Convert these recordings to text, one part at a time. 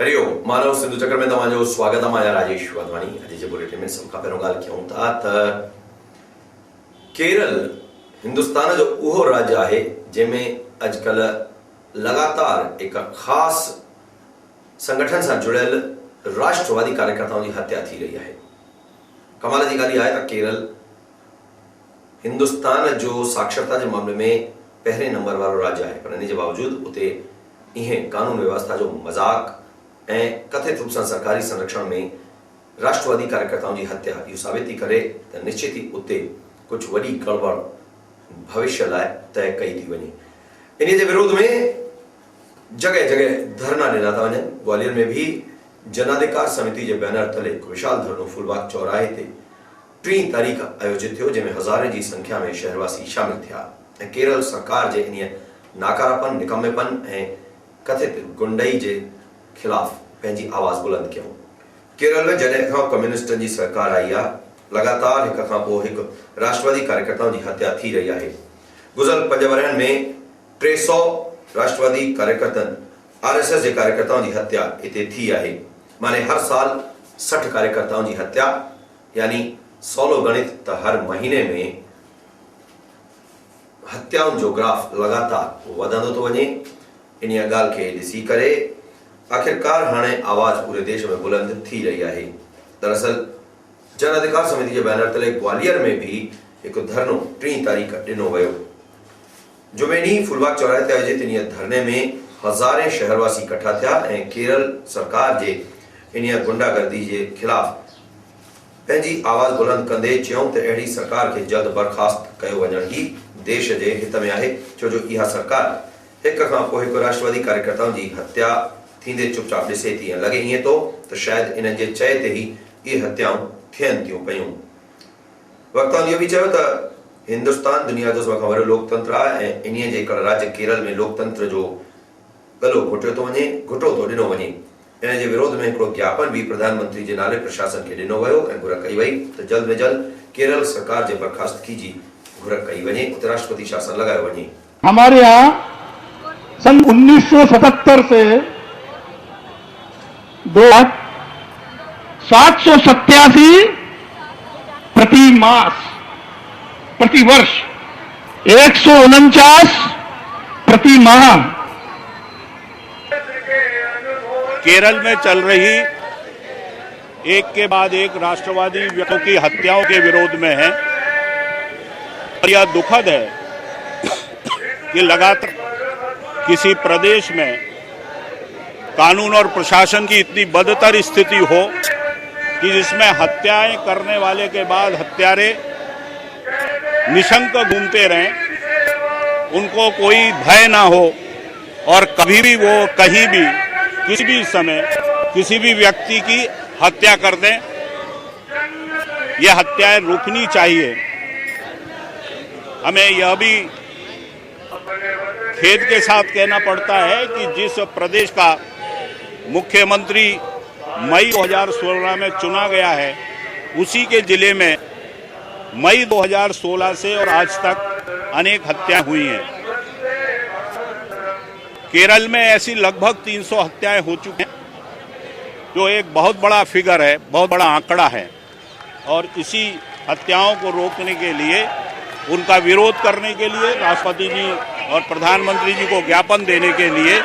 हरिओम मानव सिंधु चक्र में तव्हांजो स्वागत आहे। मां राजेश वाधवानी। अॼु जे बुलेटिन में सभ खां पहिरियों ॻाल्हि कयूं था त केरल हिंदुस्तान जो उहो राज्य आहे जंहिंमें अॼुकल्ह लगातार हिक ख़ासि संगठन सां जुड़ियल राष्ट्रवादी कार्यकर्ताओं जी हत्या थी रही आहे। कमाल जी ॻाल्हि आहे त केरल हिंदुस्तान जो साक्षरता जे मामले में पहिरें नंबर वारो राज्य आहे, पर इन जे बावजूद उते इहे कानून व्यवस्था जो मज़ाक ऐं कथित रूप सां सरकारी संरक्षण में राष्ट्रवादी कार्यकर्ताओं की हत्या इहो साबित थी करे त निश्चित ही उते कुछ वॾी गड़बड़ भविष्य लाइ तय कई थी वञे। इन जे विरोध में जगह जगह धरना ॾिना था वञनि। ग्वालियर में भी जनाधिकार समिति के बैनर तले एक विशाल धरनो फूलबाग चौराहे ते 3 तारीख़ आयोजित थियो, जंहिंमें हज़ारे की संख्या में शहरवासी शामिल थिया ऐं केरल सरकार के इन नाकारापन, निकम्मेपन ऐं कथित गुंडई के खिलाफ पंहिंजी आवाज़ बुलंद कयूं। केरल में जॾहिं खां कम्युनिस्टनि जी सरकार आई आहे, लगातार हिक खां पोइ हिकु राष्ट्रवादी कार्यकर्ताओं की हत्या थी रही है। गुज़िरियल 5 वरहनि में 300 राष्ट्रवादी कार्यकर्तन RSS के कार्यकर्ताओं की हत्या इते थी है। माने हर साल 60 कार्यकर्ताओं की हत्या, यानी 16 गणित त हर महीने में हत्याओं जो ग्राफ लगातार वधंदो थो वञे। इन ॻाल्हि खे ॾिसी करे आखिरकार हाणे आवाज पूरे देश में बुलंद थी रही है। दरअसल जन अधिकार समिति के बैनर तले ग्वालियर में भी एक धरनो 3 तारीख़ ॾिनो वियो। जुमे ॾींहुं फूलबाग चौराहे ते आयोजित इन धरने में हज़ारे शहरवासी इकट्ठा थिया ऐं केरल सरकार जे इन गुंडागर्दी के खिलाफ पंहिंजी आवाज़ बुलंद कंदे चयूं त अहिड़ी सरकार के जल्द बर्खास्त कयो वञण ही देश के हित में आहे, छो जो इहा सरकार एक खां पोइ हिकु राष्ट्रवादी कार्यकर्ताओं की हत्या थींदे चुपचाप ॾिसे थी। लगे ईअं तो त शायद इन जे चए ते ही ये हत्याऊं थियनि थियूं पयूं। वक्ताउनि इहो भी चयो त हिंदुस्तान दुनिया जो सभ खां वॾो लोकतंत्र आहे ऐं इन्हीअ जे राज्य केरल में लोकतंत्र जो गलो घुटियो थो वञे, घुटो थो ॾिनो वञे। इन जे विरोध में हिकिड़ो ज्ञापन भी प्रधानमंत्री जे नाले प्रशासन खे ॾिनो वियो ऐं घुर कई वई त जल्द में जल्द केरल सरकार जे बर्खास्तगी जी घुर कई वञे, उते राष्ट्रपति शासन लगायो वञे। हमारे यहाँ सन 1977 से 787 प्रति मास, प्रति वर्ष 149 प्रति माह केरल में चल रही एक के बाद एक राष्ट्रवादी व्यक्तियों की हत्याओं के विरोध में है। और यह दुखद है कि लगातार किसी प्रदेश में कानून और प्रशासन की इतनी बदतर स्थिति हो कि जिसमें हत्याएं करने वाले के बाद हत्यारे निशंक घूमते रहें, उनको कोई भय ना हो और कभी भी वो कहीं भी किसी भी समय किसी भी व्यक्ति की हत्या कर दें। यह हत्याएं रुकनी चाहिए। हमें यह भी खेद के साथ कहना पड़ता है कि जिस प्रदेश का मुख्यमंत्री मई 2016 में चुना गया है, उसी के जिले में मई 2016 से और आज तक अनेक हत्याएं हुई हैं। केरल में ऐसी लगभग 300 हत्याएं हो चुकी हैं, जो एक बहुत बड़ा फिगर है, बहुत बड़ा आंकड़ा है। और इसी हत्याओं को रोकने के लिए, उनका विरोध करने के लिए राष्ट्रपति जी और प्रधानमंत्री जी को ज्ञापन देने के लिए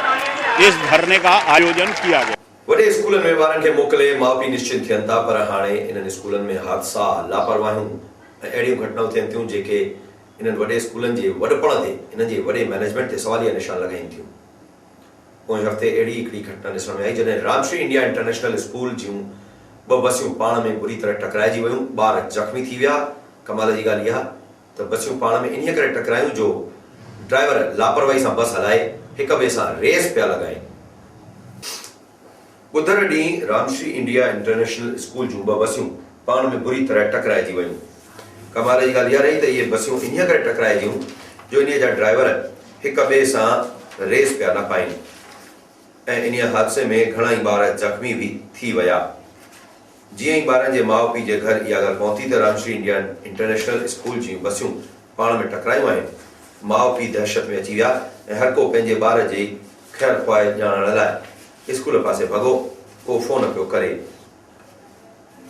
इस धरने का आयोजन किया गया। वडे स्कूलन में ॿारनि खे मोकिले माउ पीउ निश्चित थियनि था, पर हाणे इन्हनि स्कूलनि में हादसा, लापरवाहियूं ऐं अहिड़ियूं घटनाऊं थियनि थियूं जेके इन्हनि वॾे स्कूलनि जे वॾपण ते, इन्हनि जे वॾे मैनेजमेंट ते सवालिया निशान लॻाइनि थियूं। पोइ हफ़्ते अहिड़ी हिकिड़ी घटना ॾिसण में आई जॾहिं रामश्री इंडिया इंटरनेशनल स्कूल जूं 2 बसियूं पाण में बुरी तरह टकराइजी वियूं, ॿार ज़ख़्मी थी विया। कमाल जी ॻाल्हि इहा त बसियूं पाण में इन करे टकरायूं जो ड्राइवर लापरवाही सां बस हलाए हिक ॿिए सां रेस पिया लॻाइनि। बुधर ॾींहुं रामश्री इंडिया इंटरनेशनल स्कूल जूं 2 बसियूं पाण में बुरी तरह टकराइजी वियूं। कमाल जी ॻाल्हि इहा रही त इहे बसियूं इन करे टकराइजियूं जो इन जा ड्राइवर हिक ॿिए सां रेस पिया न पाइनि ऐं इन हादसे में घणाई ॿार ज़ख़्मी भी थी विया। जीअं ई ॿारनि जे माउ पीउ जे घर इहा ॻाल्हि पहुती त रामश्री इंडिया इंटरनेशनल स्कूल जूं बसियूं पाण में टकरायूं आहिनि, माउ पीउ दहशत में अची विया ऐं हर को पंहिंजे ॿार जी ख़ैर ख़्वाह ॼाणण लाइ स्कूल पासे भॻो, को फ़ोन पियो करे।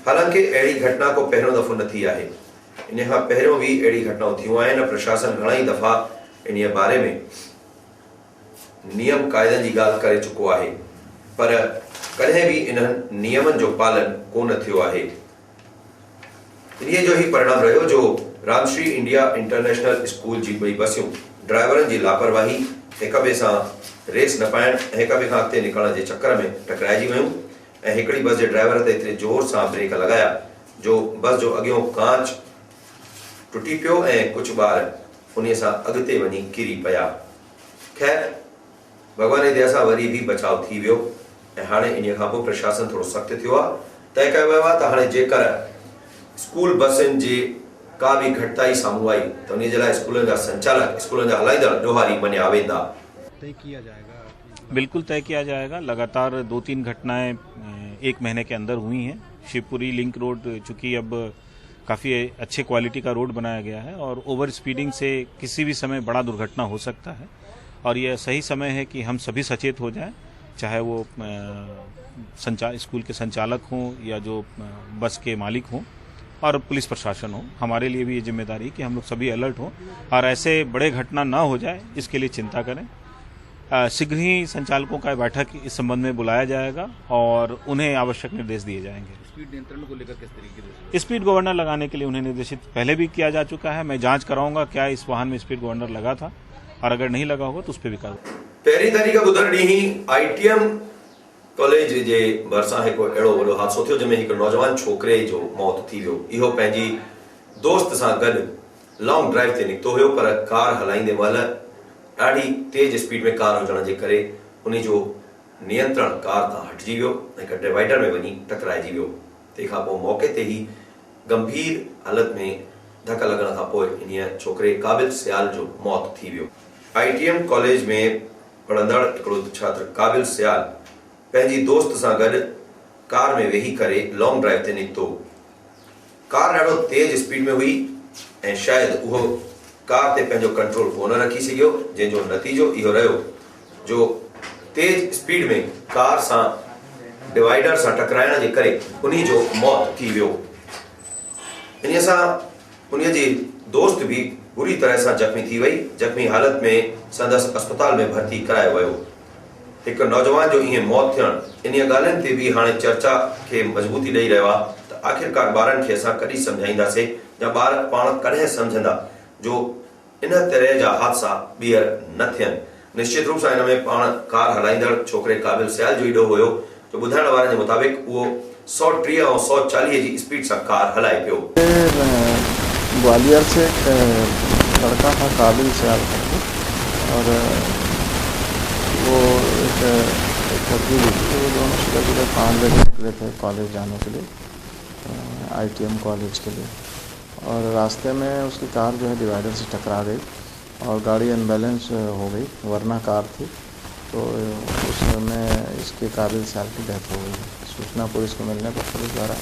हालांकि अहिड़ी घटना को पहिरियों दफ़ो न थी आहे। इन खां पहिरियों बि अहिड़ी घटनाऊं थियूं आहिनि। प्रशासन घणाई दफ़ा इन बारे में नियम क़ाइदनि जी ॻाल्हि करे चुको आहे, पर कॾहिं बि इन्हनि नियमनि जो पालन कोन थियो आहे। इन्हीअ जो ही परिणाम रहियो जो रामश्री इंडिया इंटरनेशनल स्कूल जी ॿई बसियूं ड्राइवरनि जी लापरवाही, हिक ॿिए सां रेस न पाइण ऐं हिक ॿिए खां अॻिते निकिरण जे चकर में टकराइजी वियूं ऐं हिकिड़ी बस जे ड्राइवर ते एतिरे जोर सां ब्रेक लॻाया जो बस जो अॻियों कांच टुटी पियो ऐं कुझु ॿार उन सां अॻिते वञी किरी पिया। ख़ैर, भॻवान जी दया सां वरी बि बचाव थी वियो ऐं हाणे इन खां पोइ प्रशासन थोरो सख़्तु थियो आहे। तय कयो वियो आहे त हाणे जेकर स्कूल बसियुनि जी का भी घटिताई साम्हूं आई तो उन जे लाइ स्कूलनि जा संचालक, स्कूलनि जा हलाईंदड़ ॾोहारी मञिया वेंदा। तय किया जाएगा? बिल्कुल तय किया जाएगा। लगातार 2-3 घटनाएं 1 महीने के अंदर हुई हैं। शिवपुरी लिंक रोड, चूंकि अब काफ़ी अच्छे क्वालिटी का रोड बनाया गया है और ओवर स्पीडिंग से किसी भी समय बड़ा दुर्घटना हो सकता है और यह सही समय है कि हम सभी सचेत हो जाएं, चाहे वो स्कूल के संचालक हों या जो बस के मालिक हों और पुलिस प्रशासन हो। हमारे लिए भी ये जिम्मेदारी है कि हम लोग सभी अलर्ट हों और ऐसे बड़े घटना ना हो जाए, इसके लिए चिंता करें। शीघ्र ही संचालकों का बैठक इस संबंध में बुलाया जाएगा और उन्हें आवश्यक निर्देश दिए जाएंगे। स्पीड नियंत्रण को लेकर किस तरीके से? स्पीड गवर्नर लगाने के लिए उन्हें निर्देशित पहले भी किया जा चुका है। मैं जांच कराऊंगा क्या इस वाहन में स्पीड गवर्नर लगा था और अगर नहीं लगा होगा तो उस पर भी कार्रवाई। पहिरीं तारीख़ ॿुधण ॾींहुं ही ITM कॉलेज जे भरिसां हिकु अहिड़ो वॾो हादसो थियो जंहिंमें हिकु नौजवान छोकिरे जो मौत थी वियो। इहो पंहिंजी दोस्त सां गॾु लॉन्ग ड्राइव ते निकितो हुयो, पर कार हलाईंदे महिल ॾाढी तेज स्पीड में कार हुजण जे करे उन जो नियंत्रण कार तां हटिजी वियो ऐं हिकु डिवाइडर में वञी टकराइजी वियो। तंहिंखां पोइ मौक़े ते ई गंभीर हालत में धक लॻण खां पोइ इन छोकिरे काबिल सियाल जो मौत थी वियो। ITM कॉलेज में पढ़ंदड़ हिकिड़ो छात्र काबिल सियाल पंहिंजी दोस्त सां गॾु कार में वेही करे लॉन्ग ड्राइव ते निकितो। कार ॾाढो तेज स्पीड में हुई ऐं शायदि उहो कार ते पंहिंजो कंट्रोल कोन रखी सघियो, जंहिंजो नतीजो इहो रहियो जो तेज स्पीड में कार सां डिवाइडर सां टकराइण जे करे उन्ही जो मौत थी वियो। इन सां उन जी दोस्त भी बुरी तरह सां जख्मी थी वई। जख्मी हालत में संदसि अस्पताल में भर्ती करायो वियो। हिकु नौजवान जो ईअं मौत थियणु इन ॻाल्हियुनि ते बि हाणे चर्चा खे मज़बूती ॾेई रहियो आहे त आख़िरकार ॿारनि खे असां कॾहिं सम्झाईंदासीं या ॿार पाण कॾहिं सम्झंदा जो इन तरह जा हादसा ॿीहर न थियनि। निश्चित रूप सां हिन में पाण कार हलाईंदड़ छोकिरे काबिल सियाल जो ईडो हुयो जो ॿुधाइण वारनि जे मुताबिक़ उहो 130 ऐं 140 जी स्पीड सां कार हलाए पियो। ग्वालियर से लड़का था काबिल सियाल और वो एक लड़की भी थी। वो दोनों सुबह 5 बजे निकले थे कॉलेज जाने के लिए, ITM कॉलेज के लिए, और रास्ते में उसकी कार जो है डिवाइडर से टकरा गई और गाड़ी अनबैलेंस हो गई, वरना कार थी। तो उसमें इसके काबिल सियाल की डेथ हो गई। सूचना पुलिस को मिलने पर पुलिस द्वारा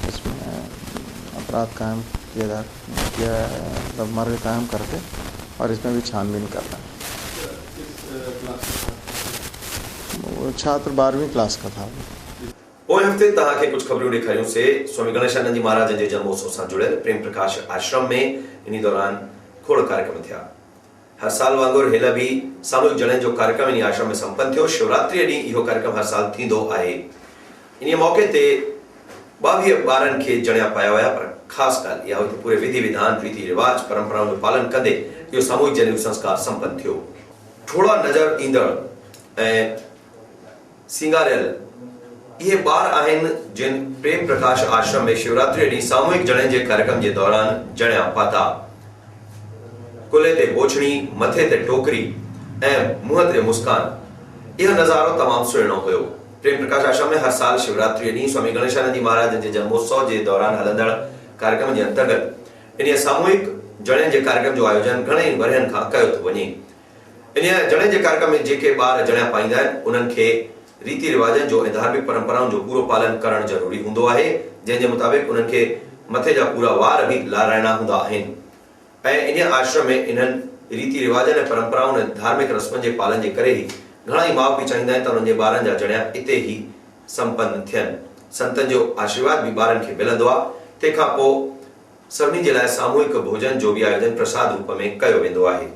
इसमें अपराध कायम किया मतलब मर्ग कायम करके और इसमें भी छानबीन कर रहा है। वो छात्र 12वीं क्लास का था। पोइ हफ़्ते तव्हांखे कुझु ख़बरूं ॾेखारियूंसीं। स्वामी गणेशानंद जी महाराज जे जन्मोत्सव सां जुड़ियल प्रेम प्रकाश आश्रम में इन दौरान खोड़ कार्यक्रम थिया। हर साल वांगुरु हेल भी सामूहिक जणनि जो कार्यक्रम इन आश्रम में संपन्न थियो। शिवरात्रि ॾींहुं इहो कार्यक्रम हर साल थींदो आहे। इन मौक़े ते 22 ॿारनि खे जणिया पाया विया, पर ख़ासि ॻाल्हि इहा हुई त पूरे विधि विधान, रीति रिवाज, परंपराउनि जो पालन कंदे इहो सामूहिक जनेऊ संस्कार संपन्न थियो। थोड़ा नज़र ईंदड़ ऐं सिंगारियल इहे ॿार आहिनि जिन प्रेम प्रकाश आश्रम में शिवरात्रि ॾींहुं सामूहिक जणनि जे कार्यक्रम जे दौरान जणिया पाता। कुल्हे ते बोछड़ी, मथे ते टोकरी ऐं मुंहं ते मुस्कान, इहो नज़ारो तमामु सुहिणो हुयो। प्रेम प्रकाश आश्रम में हर साल शिवरात्रि ॾींहुं स्वामी गणेशानंद जी महाराज जे जन्मोत्सव जे दौरान हलंदड़ कार्यक्रम जे अंतर्गत इन सामूहिक जणनि जे कार्यक्रम जो आयोजन घणेई वरहनि खां कयो थो वञे। इन जणनि जे कार्यक्रम में जेके ॿार जणिया पाईंदा आहिनि उन्हनि खे रीति रिवाजनि जो ऐं धार्मिक परंपराउनि जो पूरो पालन करणु ज़रूरी हूंदो आहे, जंहिंजे मुताबिक़ उन्हनि खे मथे जा पूरा वार भी लाराइणा हूंदा आहिनि। ऐं इन आश्रम में इन्हनि रीति रिवाजनि ऐं परंपराउनि ऐं धार्मिक रस्मनि जे पालन जे करे ई घणा ई माउ पीउ चाहींदा आहिनि त उन्हनि जे ॿारनि जा जणिया इते ई संपन्न थियनि। संतनि जो आशीर्वाद बि ॿारनि खे मिलंदो आहे। तंहिंखां पोइ सभिनी जे लाइ सामूहिक भोजन जो बि आयोजन प्रसाद रूप में कयो वेंदो आहे।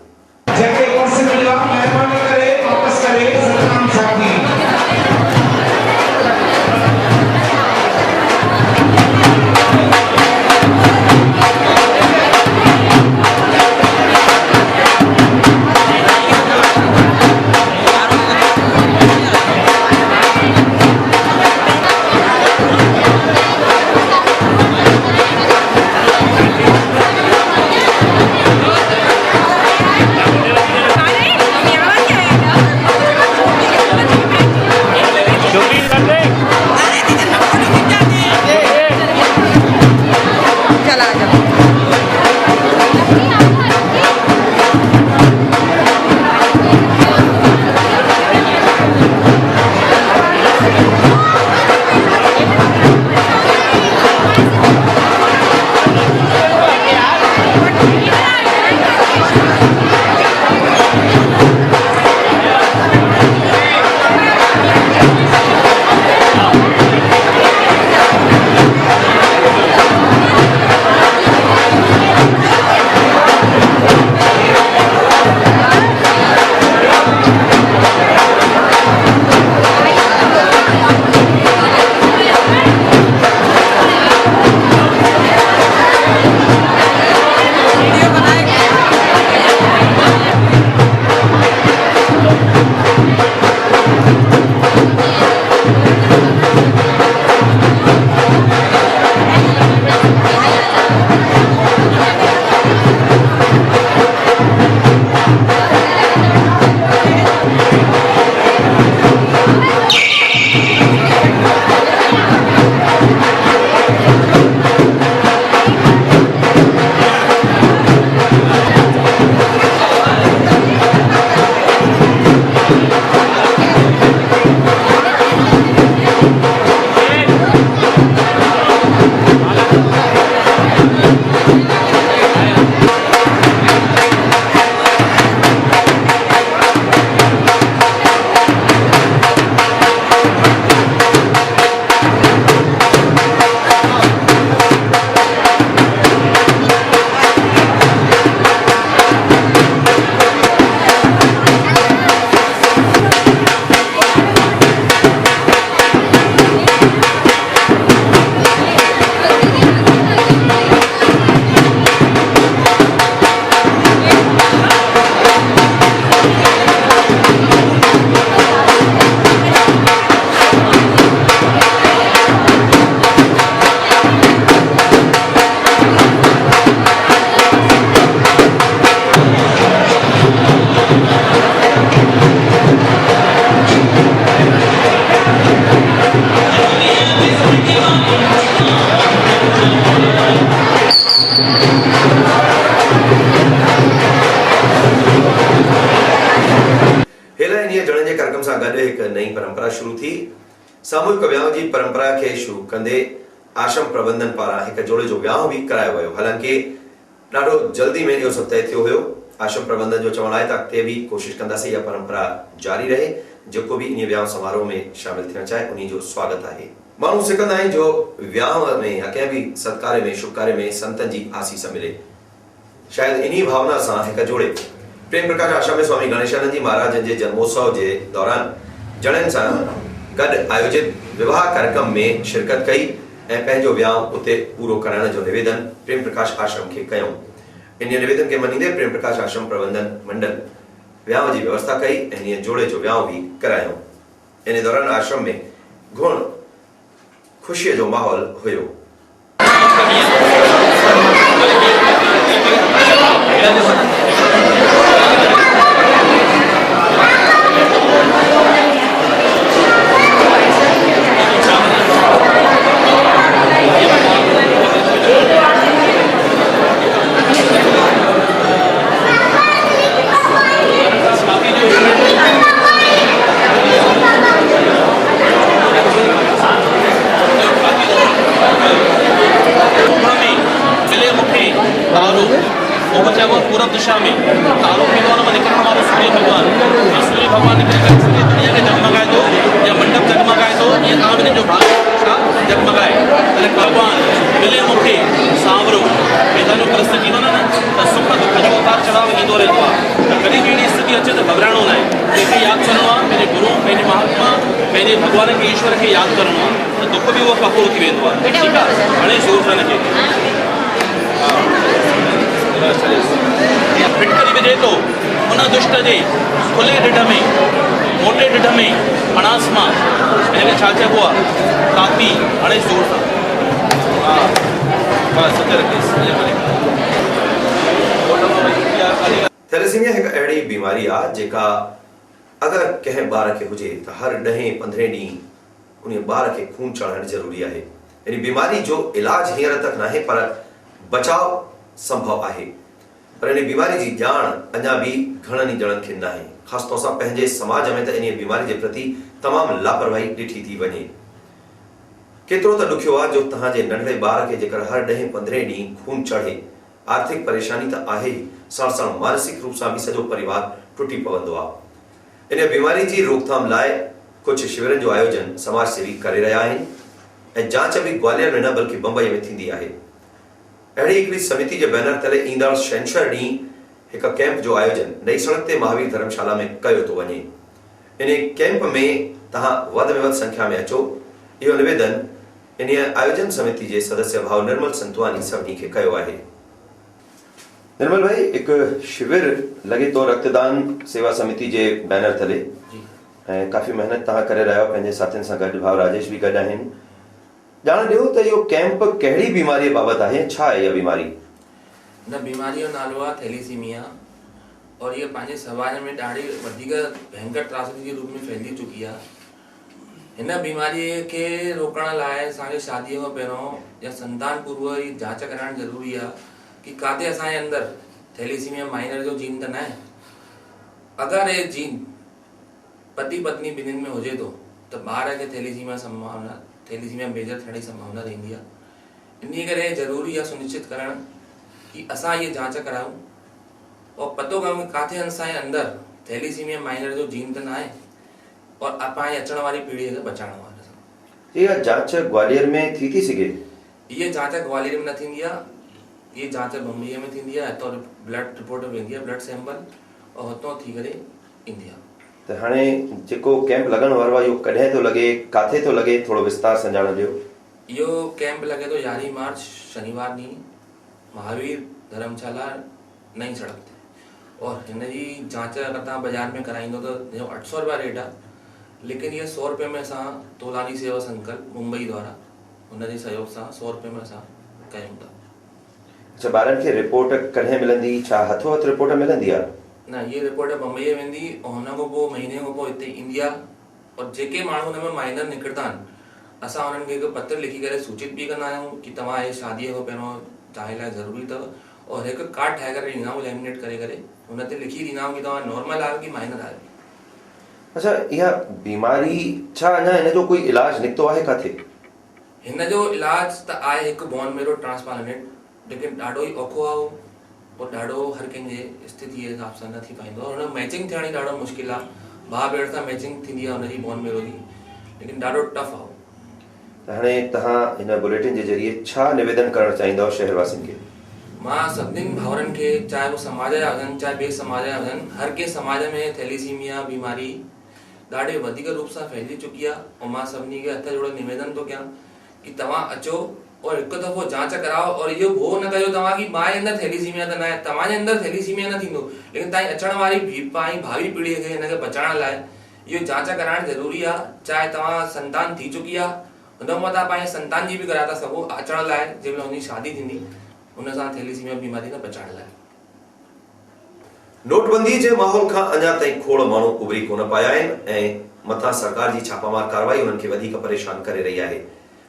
नई परंपरा शुरू थी। सामूहिक वियांव जी परंपरा के शुरू कंदे आश्रम प्रबंधन पारां एक जोड़े जो वियांव भी करायो वियो। हालांकि ॾाढो जल्दी में इहो सभु तय थियो हुयो। आश्रम प्रबंधन जो चवण आहे त अॻिते भी कोशिश कंदासीं इहा परंपरा जारी रहे। जेको भी इन वियांव समारोह में शामिल थियण चाहे उन्हीं जो स्वागत आहे। माण्हू सिकंदा आहिनि जो वियांव में या कंहिं भी सत्कार में शुभ कार्य में संतन जी आसीस मिले। शायद इन्हीं भावना सां हिक जोड़े प्रेम प्रकाश आश्रम में स्वामी गणेशानंद जी महाराज जे जन्मोत्सव के दौरान जणनि सां गॾु आयोजित विवाह कार्यक्रम में शिरकत कई ऐं पंहिंजो वियांव उते पूरो कराइण जो निवेदन प्रेम प्रकाश आश्रम के कयूं। इन निवेदन के मञींदे प्रेम प्रकाश आश्रम प्रबंधन मंडल वियांव की व्यवस्था कई ऐं इन जोड़े जो वियांव भी करायो। इन दौरान आश्रम में घुण खुशी जो माहौल हुयो। पूरब दिशा में पंहिंजे भॻवान खे ईश्वर खे यादि करणो त दुख बि उहो कपूर थी वेंदो आहे। ठीकु आहे, हाणे सूरजन खे फिटकरी विझे थो उन दुष्ट जे खुले ढिढ में, मोटे ढिढ में अणास मां, हिनखे छा चइबो आहे, कापी हाणे सूर सां। हा बसि सच रखियसि। थैलेसीमिया हिकु अहिड़ी बीमारी आहे जेका अगरि कंहिं ॿार खे हुजे त हर 10-15 ॾींहं उन ॿार खे खून चढ़ाइणु ज़रूरी आहे। इन बीमारी जो इलाज हींअर तक नाहे पर बचाव संभव आहे। पर इन बीमारी जी ॼाण अञा बि घणनि ई ॼणनि खे न आहे। ख़ासि तौर सां पंहिंजे समाज में त इन बीमारी जे प्रति तमामु लापरवाही ॾिठी थी वञे। केतिरो त ॾुखियो आहे जो तव्हांजे नंढड़े ॿार खे जेकर हर 10-15 ॾींहं खून चढ़े, आर्थिक परेशानी त आहे ई, साण साण मानसिक रूप सां बि सॼो परिवार टुटी पवंदो आहे। इन बीमारी जी रोकथाम लाइ कुझु शिविरनि जो आयोजन समाज सेवी करे रहिया आहिनि ऐं जांच बि ग्वालियर में न बल्कि बम्बई में थींदी आहे। अहिड़ी हिकिड़ी समिति जे बैनर तले ईंदड़ छंछरु ॾींहुं हिकु कैंप जो आयोजन नई सड़क ते महावीर धर्मशाला में कयो थो वञे। इन कैंप में तव्हां वधि में वधि संख्या में अचो, इहो निवेदन इन आयोजन समिति जे सदस्य भाउ निर्मल संतवानी सभिनी खे कयो आहे। निर्मल भाई, हिकु शिविर लॻे थो रक्तदान सेवा समिति जे बैनर तले ऐं काफ़ी मेहनत तव्हां करे रहिया आहियो पंहिंजे साथियुनि सां गॾु, भाउ राजेश बि गॾु आहिनि। ॼाण ॾियो त इहो कैंप कहिड़ी बीमारीअ बाबति आहे, छा आहे इहा बीमारी? हिन बीमारीअ जो नालो आहे थैलीसीमिया और इहा पंहिंजे समाज में ॾाढी वधीक भयंकर त्रासदी जे रूप में फैलिजी चुकी आहे। हिन बीमारीअ खे रोकण लाइ असांखे शादीअ खां पहिरियों या संतान पूर्व जी जांच कराइणु ज़रूरी आहे कि काथे असांजे अंदरि थैलीसीमिया माइनर जो जीन त न आहे। अगरि ये जीन पति पत्नी ॿिन्हिनि में हुजे थो त ॿार खे थैलीसीमिया मेजर थियण जी संभावना रहंदी आहे। इन करे ज़रूरी आहे सुनिश्चित करणु कि असां इहे जांच करायूं और पतो कयूं कि काथे असांजे अंदरि थैलीसीमिया माइनर जो जीन त न आहे और पंहिंजे अचण वारी पीढ़ीअ खे बचाइणो आहे। इहा जांच ग्वालियर में थी सघे? इहा जांच ग्वालियर में न थींदी आहे, ये जांच बम्बईअ में थींदी आहे। हितां ब्लड रिपोर्ट वेंदी आहे, ब्लड सैंपल, और हितां थी करे ईंदी आहे। त हाणे जेको कैंप लॻण वारो आहे इहो कॾहिं थो लॻे, काथे थो लॻे, थोरो विस्तार सां ॼाण ॾियो। इहो कैंप लॻे थो 11 मार्च शनिवार ॾींहुं महावीर धर्मशाला नई सड़क ते। और हिन जी जांच अगरि तव्हां बाज़ार में कराईंदो त 800 रुपया रेट आहे, लेकिन इहे 100 रुपये में असां तोलानी सेवा संकल्प मुंबई द्वारा हुन जे सहयोग सां 100 रुपये में असां कयूं था। अच्छा, ॿारनि खे रिपोर्ट कॾहिं मिलंदी? छा हथो हथ रिपोर्ट मिलंदी आहे? न, ये रिपोर्ट बम्बई वेंदी और हुन खां पोइ महीने खां पोइ हिते ईंदी आहे। और जेके माण्हू हुन में माइनर निकिरंदा आहिनि असां हुननि खे हिकु पत्र लिखी करे सूचित बि कंदा आहियूं कि तव्हां इहे शादीअ खां पहिरियों तव्हांजे लाइ ज़रूरी अथव, और हिकु कार्ड ठाहे करे ॾींदा आहियूं, लैमिनेट करे हुन ते लिखी ॾींदा आहियूं कि तव्हां नॉर्मल आहियो कि माइनर आहियो। अच्छा, इहा बीमारी छा अञा हिन जो कोई इलाज निकितो आहे काथे? हिन जो इलाज त आहे हिकु बोन मेरो ट्रांसप्लांट, लेकिन ॾाढो ई औखो आहे और ॾाढो हर कंहिंजे स्थिति जे हिसाब सां न थी पाईंदो आहे। हुन मैचिंग थियण ई ॾाढो मुश्किल आहे, भाउ भेण सां मैचिंग थींदी आहे हुनजी बोन मेरो जी, लेकिन ॾाढो टफ आहे। त हाणे तव्हां हिन बुलेटिन जे ज़रिए छा निवेदन करणु चाहींदव शहरवासियुनि खे? मां सभिनीनि भाउरनि खे, चाहे वो समाज जा हुजनि चाहे ॿिए समाज जा हुजनि, हर कंहिं समाज में थैलीसीमिया बीमारी ॾाढे वधीक रूप सां फैलिजी चुकी आहे। और मां सभिनी खे हथ जोड़े निवेदन थो कयां कि तव्हां अचो और हिकु दफ़ो जांच कराओ और इहो भो न कयो तव्हां कि मां अंदरि थैलीसीमिया त न आहे। तव्हांजे अंदरि थैलीसीमिया न थींदो, लेकिन तव्हांजी अचण वारी भावी पीढ़ीअ खे हिनखे बचाइण लाइ इहो जांच कराइणु ज़रूरी आहे। चाहे तव्हां संतान थी चुकी आहे, हुन मां तव्हां पंहिंजे संतान जी बि कराए था सघो अचण लाइ, जंहिं महिल हुनजी शादी थींदी हुन सां थैलीसीमिया बीमारी खां बचाइण लाइ। नोटबंदी जे माहौल खां अञा ताईं खोड़ माण्हू उभरी कोन पाया आहिनि ऐं मथां सरकार जी छापामार कार्रवाई उन्हनि खे वधीक परेशान करे रही आहे।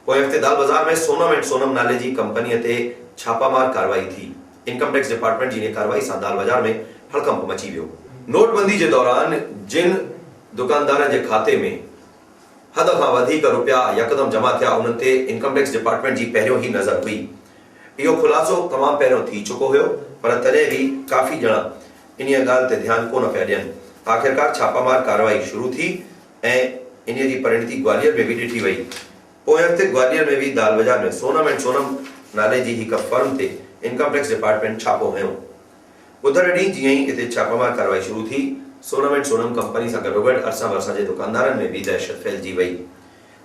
पोइ हफ़्ते दाल बाज़ार में सोनम एंड सोनम नाले जी कंपनीअ ते छापामार कार्रवाई थी। इनकम टैक्स डिपार्टमेंट जी इन कार्रवाई सां दाल बाज़ार में हड़कंप मची वियो। नोटबंदी जे दौरान जिन दुकानदारनि जे खाते में हद खां वधीक रुपया यकदम जमा थिया उन्हनि ते इनकम टैक्स डिपार्टमेंट जी पहिरियों ई नज़र हुई। इहो खुलासो तमामु पहिरियों थी चुको हुयो, पर तॾहिं बि काफ़ी ॼणा इन ॻाल्हि ते ध्यानु कोन पिया ॾियनि। आख़िरकार छापामार कार्रवाई शुरू थी ऐं इन जी परिणति ग्वालियर में बि ॾिठी वई। पोइ हफ़्ते ग्वालियर में भी दाल बाजार में सोनम एंड सोनम नाले जी हिकु फर्म ते इनकम टैक्स डिपार्टमेंट छापो हयो। बुधर ॾींहुं जीअं ई हिते छापामार कार्रवाई शुरू थी सोनम एंड सोनम कंपनी सां गॾोगॾु अरसा भरसा जे दुकानदारनि में भी दहशत फैलिजी वई।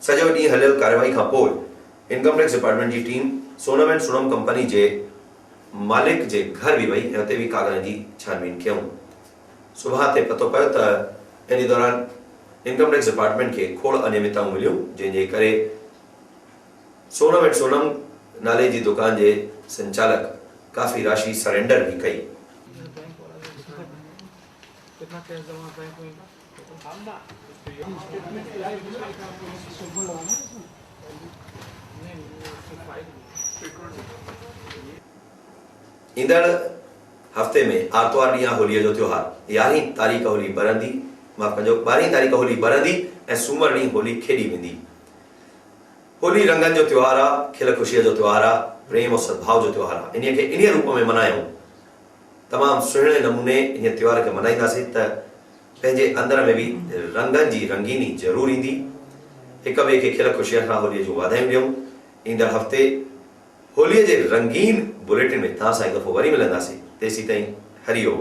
सॼो ॾींहुं हलियल कार्रवाई खां पोइ इनकम टैक्स डिपार्टमेंट जी team Sonam and Sonam company जे मालिक जे घर भी वई ऐं हुते भी कागरनि जी छानबीन कयूं। सुभाणे ते पतो पियो त इन दौरान इनकम टैक्स डिपार्टमेंट खे खोड़ अनियमितताऊं मिलियूं, जंहिंजे करे सोनम एंड सोनम नाले जी दुकान जे संचालक काफ़ी राशि सरेंडर भी कई। ईंदड़ हफ़्ते में आर्तवार ॾींहुं होलीअ जो त्योहार 11 तारीख़ होली बरंदी, माफ़ कजो 12 तारीख़ होली बरंदी ऐं सूमर ॾींहुं होली खेॾी वेंदी। होली रंगनि जो त्योहार आहे, खिल ख़ुशीअ जो त्योहार आहे, प्रेम और सद्भाव जो त्योहार आहे। इन्हीअ खे इन रूप में मल्हायूं। तमामु सुहिणे नमूने इन त्योहार खे मल्हाईंदासीं त पंहिंजे अंदर में भी रंगनि जी रंगीनी ज़रूर ईंदी। हिक ॿिए खे खिल ख़ुशीअ सां होलीअ जूं वाधायूं ॾियूं। ईंदड़ हफ़्ते होलीअ जे रंगीन बुलेटिन में तव्हां सां हिकु दफ़ो वरी मिलंदासीं। तेसीं ताईं हरिओम।